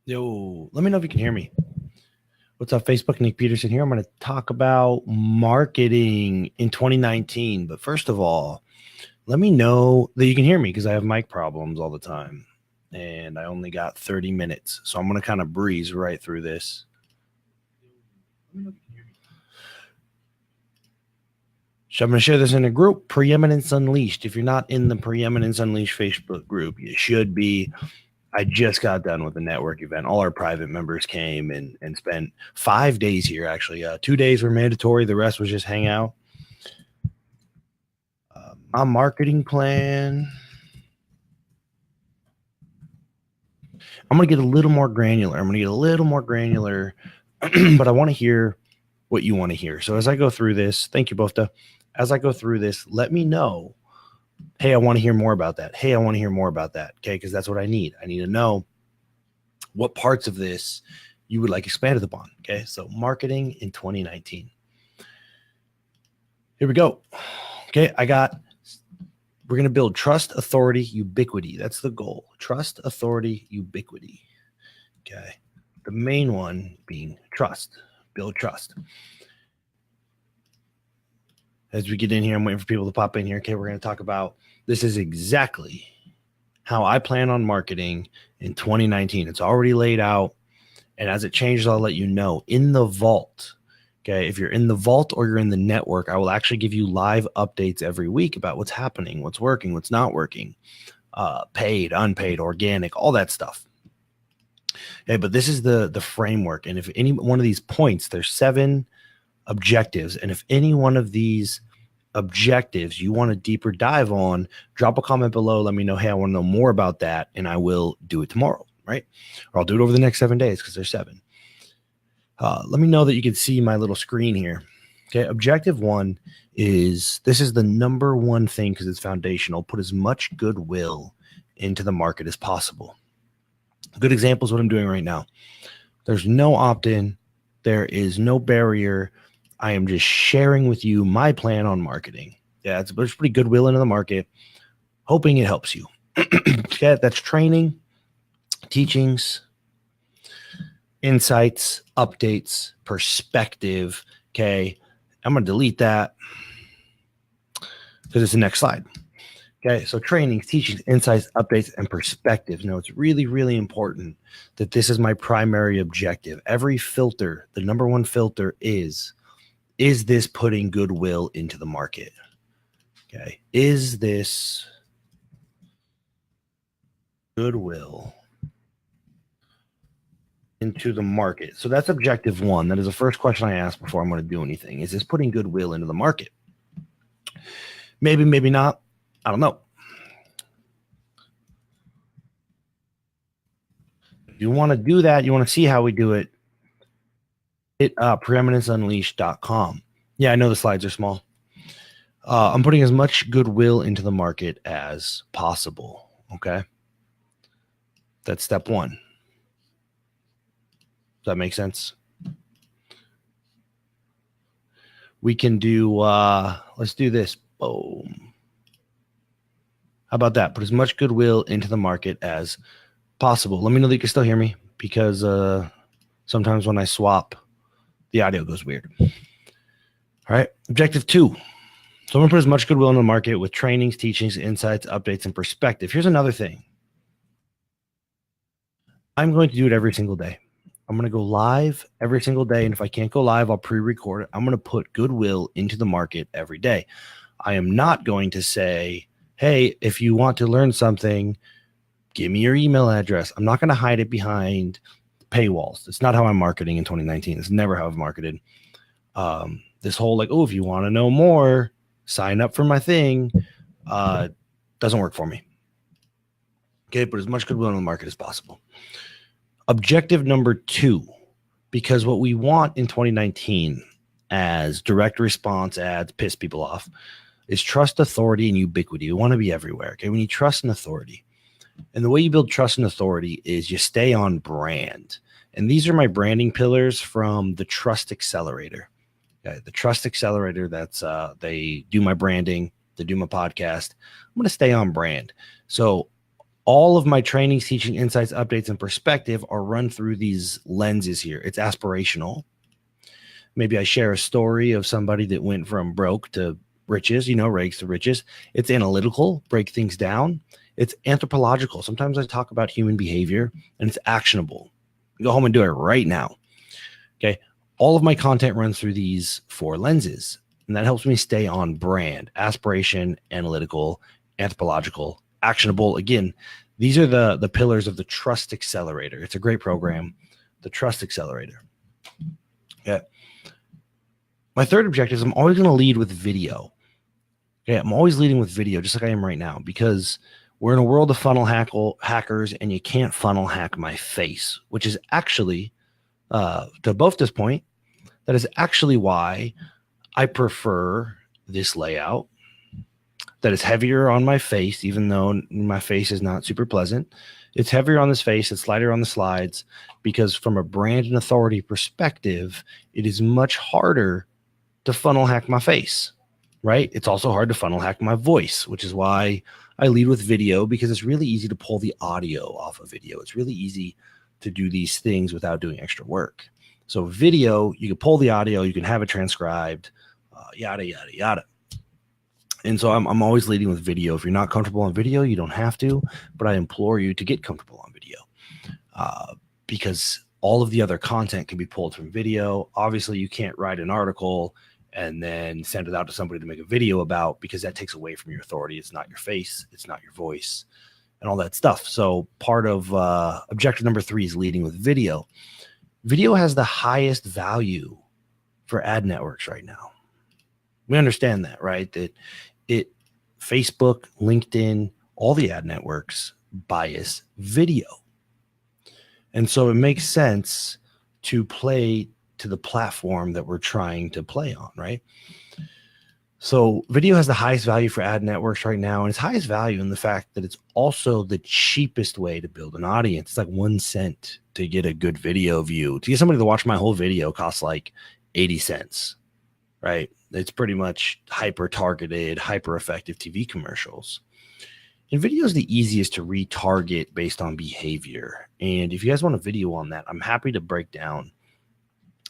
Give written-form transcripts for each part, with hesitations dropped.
Yo, let me know if you can hear me. What's up, Facebook? Nick Peterson here. I'm going to talk about marketing in 2019. But first of all, let me know that you can hear me because I have mic problems all the time. And I only got 30 minutes. So I'm going to kind of breeze right through this. So I'm going to share this in a group, Preeminence Unleashed. If you're not in the Preeminence Unleashed Facebook group, you should be. I just got done with a network event. All our private members came and spent 5 days here, actually. 2 days were mandatory. The rest was just hang out. My marketing plan. I'm going to get a little more granular. But I want to hear what you want to hear. So as I go through this, thank you, Bofta. As I go through this, let me know. Hey, I want to hear more about that. Hey, I want to hear more about that. Okay, because that's what I need. I need to know what parts of this you would like expanded upon. Okay, so marketing in 2019. Here we go. Okay, we're going to build trust, authority, ubiquity. That's the goal. Trust, authority, ubiquity. Okay, the main one being trust. Build trust. As we get in here, I'm waiting for people to pop in here. Okay, we're going to talk about this is exactly how I plan on marketing in 2019. It's already laid out. And as it changes, I'll let you know. In the vault, okay, if you're in the vault or you're in the network, I will actually give you live updates every week about what's happening, what's working, what's not working, paid, unpaid, organic, all that stuff. Okay, but this is the framework. And if any one of these points, there's 7 objectives. And if any one of these objectives you want a deeper dive on, drop a comment below. Let me know, hey, I want to know more about that, and I will do it tomorrow, right? Or I'll do it over the next 7 days because there's 7. Let me know that you can see my little screen here. Okay, objective 1 is, this is the number one thing because it's foundational. Put as much goodwill into the market as possible. A good example is what I'm doing right now. There's no opt-in. There is no barrier. I am just sharing with you my plan on marketing. Yeah, there's pretty goodwill into the market, hoping it helps you. Okay, that's training, teachings, insights, updates, perspective. Okay, I'm going to delete that because it's the next slide. Okay, so trainings, teachings, insights, updates, and perspectives. Now, it's really, really important that this is my primary objective. Every filter, the number one filter is this putting goodwill into the market? Okay, is this goodwill into the market? So that's objective 1. That is the first question I ask before I'm going to do anything. Is this putting goodwill into the market? Maybe, maybe not. I don't know. If you want to do that, you want to see how we do it, hit preeminenceunleashed.com. Yeah, I know the slides are small. I'm putting as much goodwill into the market as possible. Okay. That's step 1. Does that make sense? We can do, let's do this. Boom. How about that? Put as much goodwill into the market as possible. Let me know that you can still hear me because sometimes when I swap, the audio goes weird. All right. Objective 2. So I'm going to put as much goodwill in the market with trainings, teachings, insights, updates, and perspective. Here's another thing. I'm going to do it every single day. I'm going to go live every single day. And if I can't go live, I'll pre-record it. I'm going to put goodwill into the market every day. I am not going to say, hey, if you want to learn something, give me your email address. I'm not going to hide it behind paywalls. It's not how I'm marketing in 2019. It's never how I've marketed. This whole like, oh, if you want to know more, sign up for my thing, doesn't work for me. Okay, put as much goodwill in the market as possible. Objective number 2, because what we want in 2019 as direct response ads piss people off is trust, authority, and ubiquity. We want to be everywhere. Okay, we need trust and authority. And the way you build trust and authority is you stay on brand. And these are my branding pillars from the Trust Accelerator. Okay, the Trust Accelerator, that's they do my branding, they do my podcast. I'm going to stay on brand. So All of my trainings, teaching, insights, updates, and perspective are run through these lenses here. It's aspirational. Maybe I share a story of somebody that went from broke to riches, rags to riches. It's analytical, break things down. It's anthropological. Sometimes I talk about human behavior, and it's actionable. Go home and do it right now. Okay. All of my content runs through these 4 lenses, and that helps me stay on brand: aspiration, analytical, anthropological, actionable. Again, these are the pillars of the Trust Accelerator. It's a great program, the Trust Accelerator. Yeah. My third objective is I'm always going to lead with video. Okay. I'm always leading with video, just like I am right now, because we're in a world of funnel hackers, and you can't funnel hack my face, which is actually, to both this point, that is actually why I prefer this layout that is heavier on my face, even though my face is not super pleasant. It's heavier on this face. It's lighter on the slides, because from a brand and authority perspective, it is much harder to funnel hack my face, right? It's also hard to funnel hack my voice, which is why I lead with video, because it's really easy to pull the audio off of video. It's really easy to do these things without doing extra work. So video, you can pull the audio, you can have it transcribed, yada, yada, yada. And so I'm always leading with video. If you're not comfortable on video, you don't have to, but I implore you to get comfortable on video, because all of the other content can be pulled from video. Obviously, you can't write an article and then send it out to somebody to make a video about, because that takes away from your authority. It's not your face, it's not your voice, and all that stuff. So part of objective number 3 is leading with video. Video has the highest value for ad networks right now. We understand that, right? That Facebook, LinkedIn, all the ad networks bias video. And so it makes sense to play to the platform that we're trying to play on, right? So video has the highest value for ad networks right now, and it's highest value in the fact that it's also the cheapest way to build an audience. It's like 1 cent to get a good video view. To get somebody to watch my whole video costs like 80 cents, right? It's pretty much hyper targeted, hyper effective TV commercials. And video is the easiest to retarget based on behavior. And if you guys want a video on that, I'm happy to break down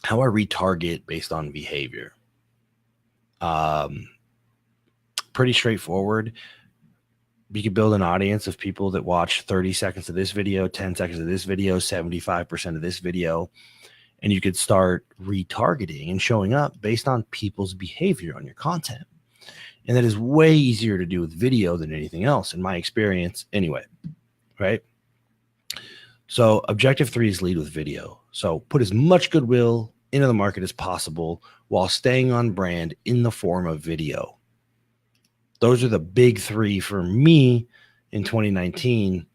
how I retarget based on behavior. Pretty straightforward. You can build an audience of people that watch 30 seconds of this video, 10 seconds of this video, 75% of this video, and you could start retargeting and showing up based on people's behavior on your content. And that is way easier to do with video than anything else, in my experience anyway, right? So objective 3 is lead with video. So put as much goodwill into the market as possible while staying on brand in the form of video. Those are the big 3 for me in 2019,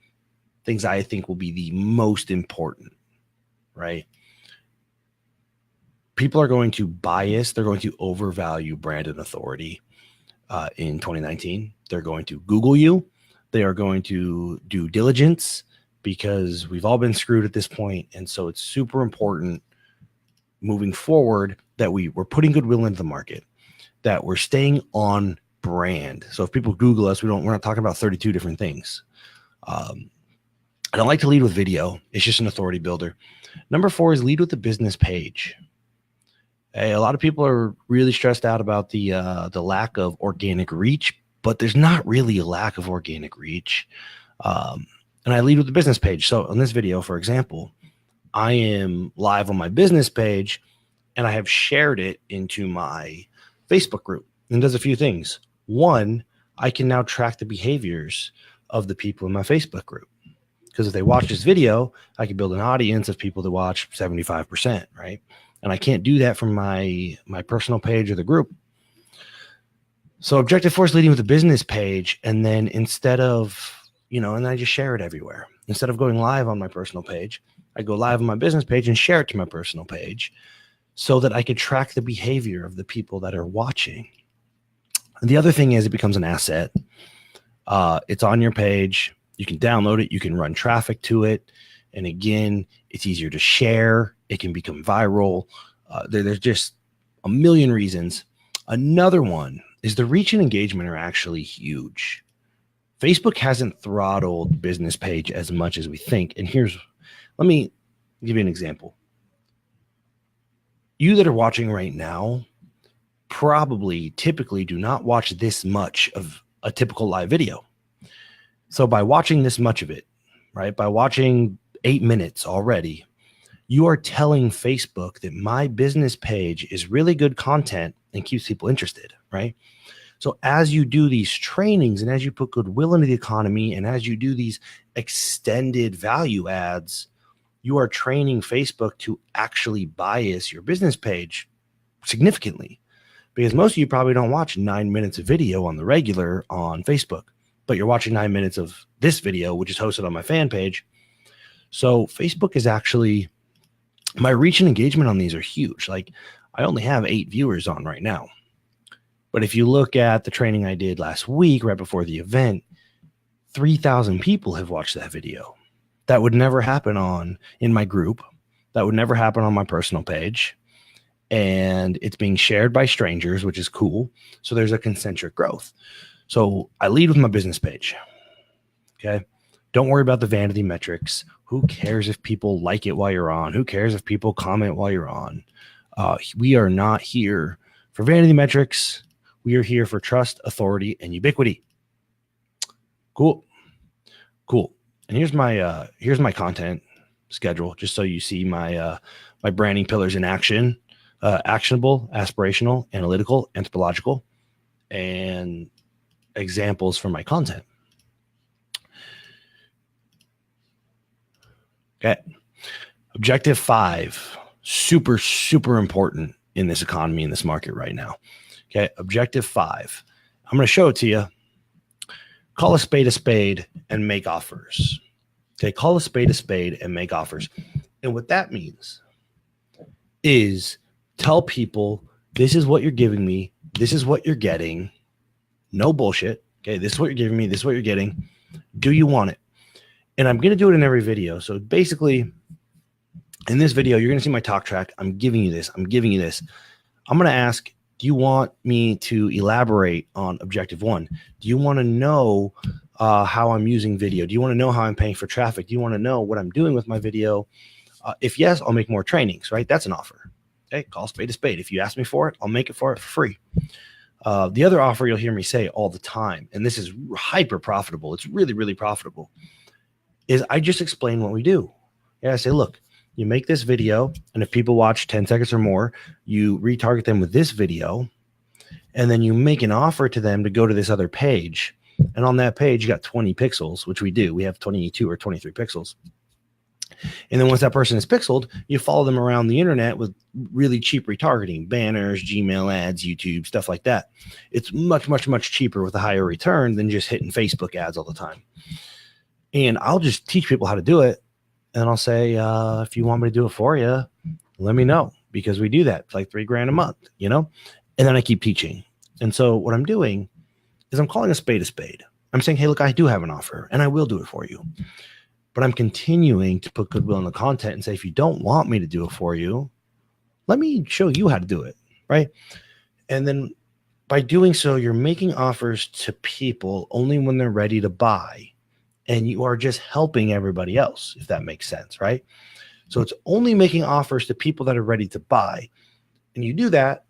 things I think will be the most important, right? People are going to bias, they're going to overvalue brand and authority in 2019. They're going to Google you. They are going to do diligence, because we've all been screwed at this point. And so it's super important moving forward that we're putting goodwill into the market, that we're staying on brand. So if people Google us, we're not talking about 32 different things. I don't like to lead with video. It's just an authority builder. Number 4 is lead with the business page. Hey, a lot of people are really stressed out about the lack of organic reach, but there's not really a lack of organic reach. And I lead with the business page. So on this video, for example, I am live on my business page, and I have shared it into my Facebook group. And it does a few things. One, I can now track the behaviors of the people in my Facebook group, because if they watch this video, I can build an audience of people that watch 75%, right? And I can't do that from my personal page or the group. So objective 4 is leading with the business page. And then instead of, and I just share it everywhere. Instead of going live on my personal page, I go live on my business page and share it to my personal page, so that I could track the behavior of the people that are watching. And the other thing is, it becomes an asset. It's on your page. You can download it. You can run traffic to it. And again, it's easier to share. It can become viral. There's just a million reasons. Another one is the reach and engagement are actually huge Facebook hasn't throttled business page as much as we think. And let me give you an example. You that are watching right now probably typically do not watch this much of a typical live video. So by watching this much of it, right, by watching 8 minutes already, you are telling Facebook that my business page is really good content and keeps people interested, right? So as you do these trainings and as you put goodwill into the economy and as you do these extended value adds, you are training Facebook to actually bias your business page significantly, because most of you probably don't watch 9 minutes of video on the regular on Facebook, but you're watching 9 minutes of this video, which is hosted on my fan page. So Facebook is actually, my reach and engagement on these are huge. Like I only have 8 viewers on right now. But if you look at the training I did last week, right before the event, 3,000 people have watched that video. That would never happen in my group. That would never happen on my personal page. And it's being shared by strangers, which is cool. So there's a concentric growth. So I lead with my business page. Okay. Don't worry about the vanity metrics. Who cares if people like it while you're on? Who cares if people comment while you're on? We are not here for vanity metrics. We are here for trust, authority, and ubiquity. Cool. And here's my content schedule, just so you see my branding pillars in action: actionable, aspirational, analytical, anthropological, and examples from my content. Okay. Objective 5, super, super important in this economy, in this market right now. Okay. Objective 5. I'm going to show it to you. Call a spade and make offers. Okay. Call a spade and make offers. And what that means is tell people, this is what you're giving me. This is what you're getting. No bullshit. Okay. This is what you're giving me. This is what you're getting. Do you want it? And I'm going to do it in every video. So basically in this video, you're going to see my talk track. I'm giving you this. I'm giving you this. I'm going to ask, do you want me to elaborate on objective 1? Do you want to know how I'm using video? Do you want to know how I'm paying for traffic? Do you want to know what I'm doing with my video? If yes, I'll make more trainings, right? That's an offer. Okay. Call spade a spade. If you ask me for it, I'll make it for free. The other offer you'll hear me say all the time, and this is hyper profitable. It's really, really profitable, is I just explain what we do. Yeah, I say, look, you make this video, and if people watch 10 seconds or more, you retarget them with this video, and then you make an offer to them to go to this other page. And on that page, you got 20 pixels, which we do. We have 22 or 23 pixels. And then once that person is pixeled, you follow them around the internet with really cheap retargeting, banners, Gmail ads, YouTube, stuff like that. It's much, much, much cheaper with a higher return than just hitting Facebook ads all the time. And I'll just teach people how to do it. And I'll say, if you want me to do it for you, let me know, because we do that. It's like $3,000 a month, you know? And then I keep teaching. And so what I'm doing is I'm calling a spade a spade. I'm saying, hey, look, I do have an offer and I will do it for you. But I'm continuing to put goodwill in the content and say, if you don't want me to do it for you, let me show you how to do it, right? And then by doing so, you're making offers to people only when they're ready to buy. And you are just helping everybody else, if that makes sense, right? So it's only making offers to people that are ready to buy. And you do that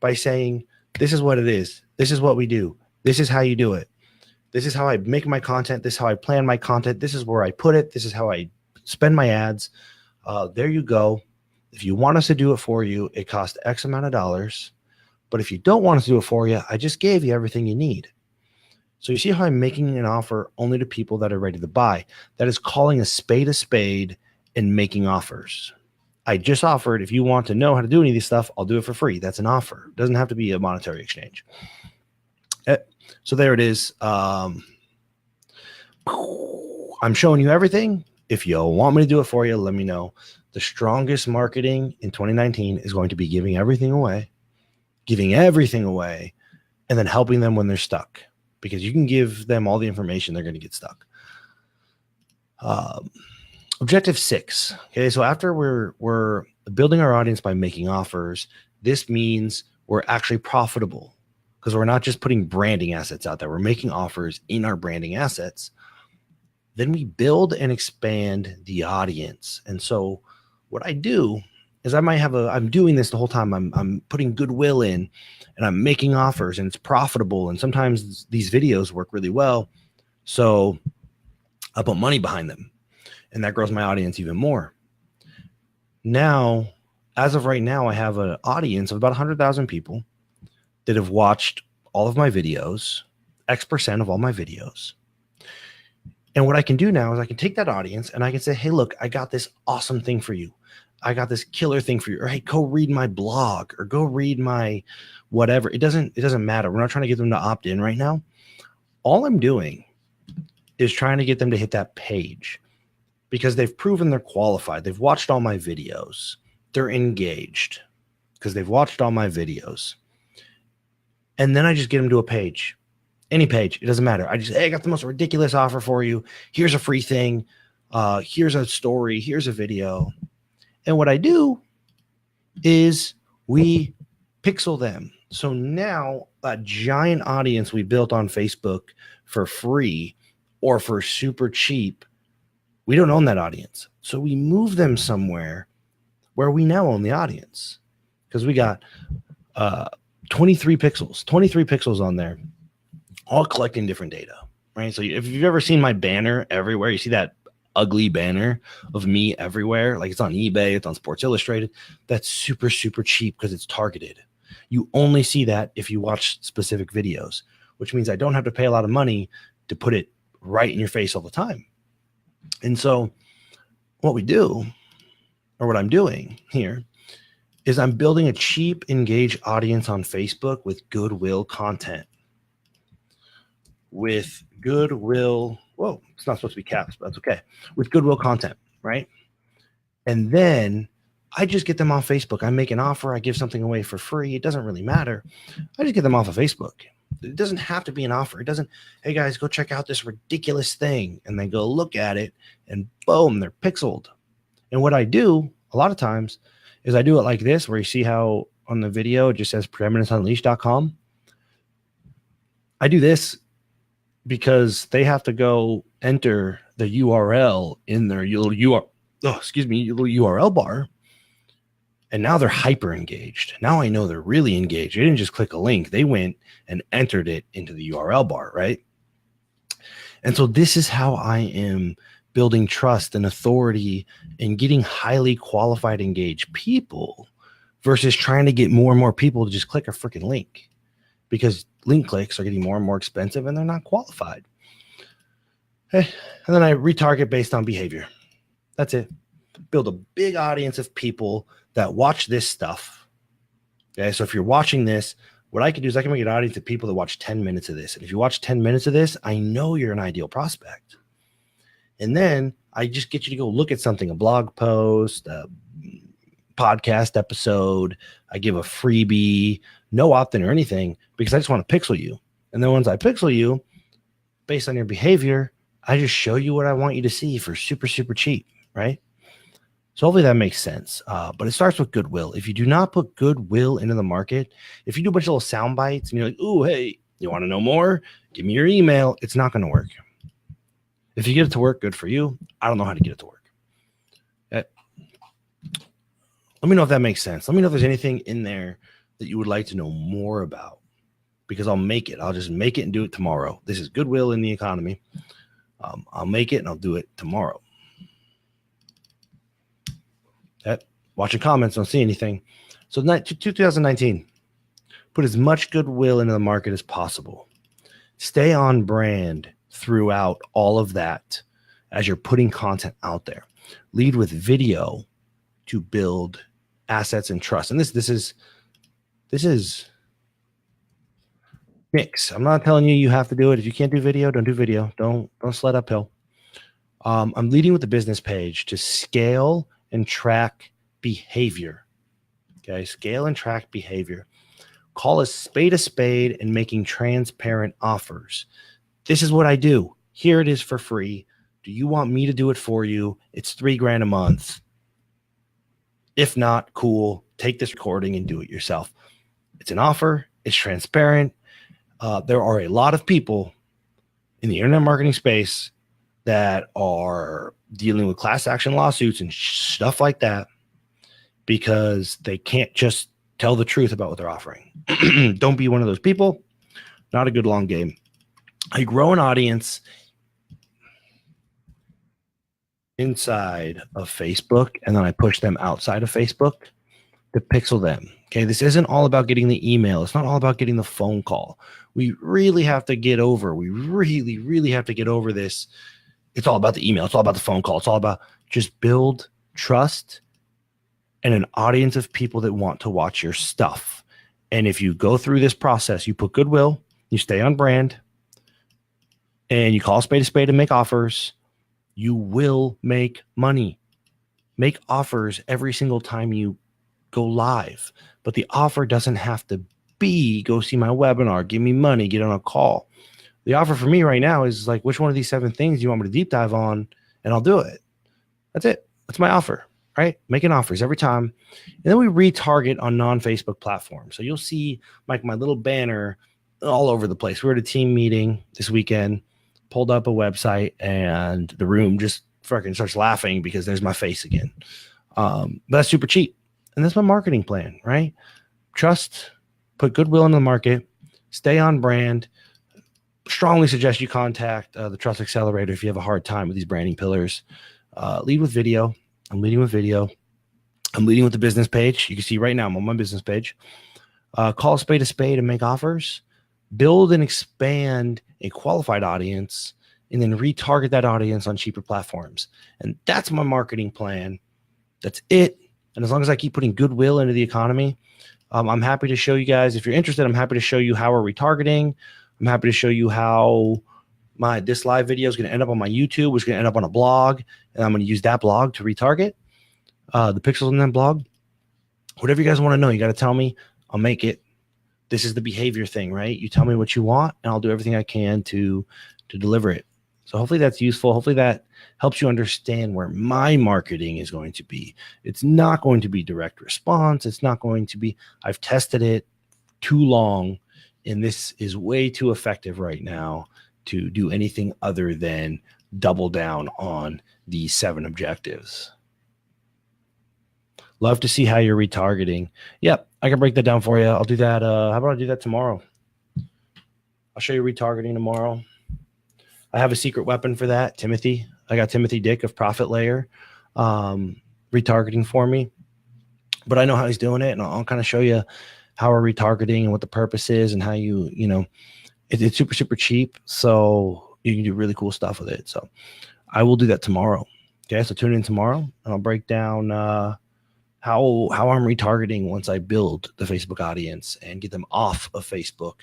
by saying, this is what it is. This is what we do. This is how you do it. This is how I make my content. This is how I plan my content. This is where I put it. This is how I spend my ads. There you go. If you want us to do it for you, it costs X amount of dollars. But if you don't want us to do it for you, I just gave you everything you need. So you see how I'm making an offer only to people that are ready to buy. That is calling a spade and making offers. I just offered, if you want to know how to do any of this stuff, I'll do it for free. That's an offer. It doesn't have to be a monetary exchange. So there it is. I'm showing you everything. If you want me to do it for you, let me know. The strongest marketing in 2019 is going to be giving everything away, and then helping them when they're stuck. Because you can give them all the information, they're going to get stuck. Objective 6. Okay, so after we're building our audience by making offers, this means we're actually profitable. because we're not just putting branding assets out there. We're making offers in our branding assets. Then we build and expand the audience. And so what I do is I'm doing this the whole time. I'm putting goodwill in and I'm making offers and it's profitable. And sometimes these videos work really well. So I put money behind them and that grows my audience even more. Now, as of right now, I have an audience of about 100,000 people that have watched all of my videos, X% of all my videos. And what I can do now is I can take that audience and I can say, hey, look, I got this awesome thing for you. I got this killer thing for you. Or hey, go read my blog or go read my whatever. It doesn't matter. We're not trying to get them to opt in right now. All I'm doing is trying to get them to hit that page because they've proven they're qualified. They've watched all my videos. They're engaged because they've watched all my videos. And then I just get them to a page. Any page, it doesn't matter. I just, hey, I got the most ridiculous offer for you. Here's a free thing. Here's a story. Here's a video. And what I do is we pixel them. So now a giant audience we built on Facebook for free or for super cheap, we don't own that audience. So we move them somewhere where we now own the audience because we got 23 pixels on there, all collecting different data, right? So if you've ever seen my banner everywhere, you see that ugly banner of me everywhere, like it's on eBay, it's on Sports Illustrated. That's super, super cheap because it's targeted. You only see that if you watch specific videos, which means I don't have to pay a lot of money to put it right in your face all the time. And so what we do, or what I'm doing here, is I'm building a cheap, engaged audience on Facebook with goodwill content. With goodwill, whoa, it's not supposed to be caps, but that's okay. With goodwill content, right? And then I just get them off Facebook. I make an offer. I give something away for free. It doesn't really matter. I just get them off of Facebook. It doesn't have to be an offer. It doesn't, hey guys, go check out this ridiculous thing. And they go look at it and boom, they're pixeled. And what I do a lot of times is I do it like this, where you see how on the video, it just says preeminenceunleashed.com. I do this because they have to go enter the URL in their little URL bar. And now they're hyper engaged. Now I know they're really engaged. They didn't just click a link. They went and entered it into the URL bar, right? And so this is how I am building trust and authority and getting highly qualified, engaged people versus trying to get more and more people to just click a freaking link, because link clicks are getting more and more expensive and they're not qualified. Okay. And then I retarget based on behavior. That's it. Build a big audience of people that watch this stuff. Okay. So if you're watching this, what I can do is I can make an audience of people that watch 10 minutes of this. And if you watch 10 minutes of this, I know you're an ideal prospect. And then I just get you to go look at something, a blog post, a podcast episode. I give a freebie, no opt-in or anything, because I just want to pixel you. And then once I pixel you, based on your behavior, I just show you what I want you to see for super, super cheap, right? So hopefully that makes sense. But it starts with goodwill. If you do not put goodwill into the market, if you do a bunch of little sound bites and you're like, ooh, hey, you want to know more? Give me your email. It's not going to work. If you get it to work, good for you. I don't know how to get it to work. Let me know if that makes sense. Let me know if there's anything in there that you would like to know more about, because I'll make it. I'll just make it and do it tomorrow. This is goodwill in the economy. I'll make it and I'll do it tomorrow. Watching comments, don't see anything. So 2019, put as much goodwill into the market as possible. Stay on brand throughout all of that as you're putting content out there. Lead with video to build assets and trust. And this is mix. I'm not telling you have to do it. If you can't do video, don't do video. Don't sled uphill. I'm leading with the business page to scale and track behavior. Okay, scale and track behavior. Call a spade and making transparent offers. This is what I do. Here it is for free. Do you want me to do it for you? It's $3,000 a month. If not, cool. Take this recording and do it yourself. It's an offer. It's transparent. There are a lot of people in the internet marketing space that are dealing with class action lawsuits and stuff like that because they can't just tell the truth about what they're offering. Don't be one of those people. Not a good long game. I grow an audience inside of Facebook, and then I push them outside of Facebook to pixel them. Okay, this isn't all about getting the email. It's not all about getting the phone call. We really have to get over. We really have to get over this. It's all about the email. It's all about the phone call. It's all about just build trust and an audience of people that want to watch your stuff. And if you go through this process, you put goodwill, you stay on brand, and you call a spade and make offers, you will make money. Make offers every single time you go live. But the offer doesn't have to be go see my webinar, give me money, get on a call. The offer for me right now is like, which one of these 7 things do you want me to deep dive on? And I'll do it. That's it. That's my offer, right? Making offers every time. And then we retarget on non-Facebook platforms. So you'll see like my little banner all over the place. We're at a team meeting this weekend, pulled up a website, and the room just freaking starts laughing because there's my face again. But that's super cheap. And that's my marketing plan, right? Trust, put goodwill in the market, stay on brand. Strongly suggest you contact the Trust Accelerator if you have a hard time with these branding pillars. Lead with video. I'm leading with video. I'm leading with the business page. You can see right now I'm on my business page. Call a spade and make offers. Build and expand a qualified audience, and then retarget that audience on cheaper platforms. And that's my marketing plan. That's it. And as long as I keep putting goodwill into the economy, I'm happy to show you guys. If you're interested, I'm happy to show you how we're retargeting. I'm happy to show you how this live video is going to end up on my YouTube, which is going to end up on a blog, and I'm going to use that blog to retarget the pixels in that blog. Whatever you guys want to know, you got to tell me. I'll make it. This is the behavior thing, right? You tell me what you want, and I'll do everything I can to deliver it. So hopefully that's useful. Hopefully that helps you understand where my marketing is going to be. It's not going to be direct response. It's not going to be, I've tested it too long, and this is way too effective right now to do anything other than double down on these 7 objectives. Love to see how you're retargeting. Yep, I can break that down for you. I'll do that. How about I do that tomorrow? I'll show you retargeting tomorrow. I have a secret weapon for that, Timothy. I got Timothy Dick of Profit Layer retargeting for me. But I know how he's doing it, and I'll kind of show you how we're retargeting and what the purpose is and how it's super, super cheap. So you can do really cool stuff with it. So I will do that tomorrow. Okay, so tune in tomorrow, and I'll break down how I'm retargeting once I build the Facebook audience and get them off of Facebook.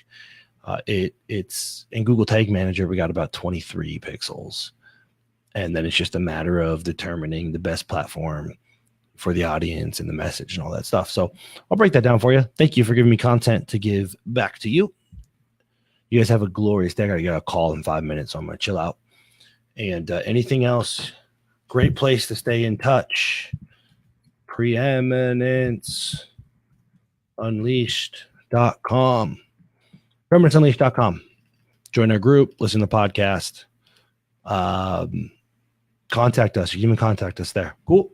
It's in Google Tag Manager, we got about 23 pixels. And then it's just a matter of determining the best platform for the audience and the message and all that stuff. So I'll break that down for you. Thank you for giving me content to give back to you. You guys have a glorious day. I got to get a call in 5 minutes, so I'm going to chill out. And anything else, great place to stay in touch. PreeminenceUnleashed.com. PreeminenceUnleashed.com. Join our group, listen to the podcast. Contact us. You can even contact us there. Cool.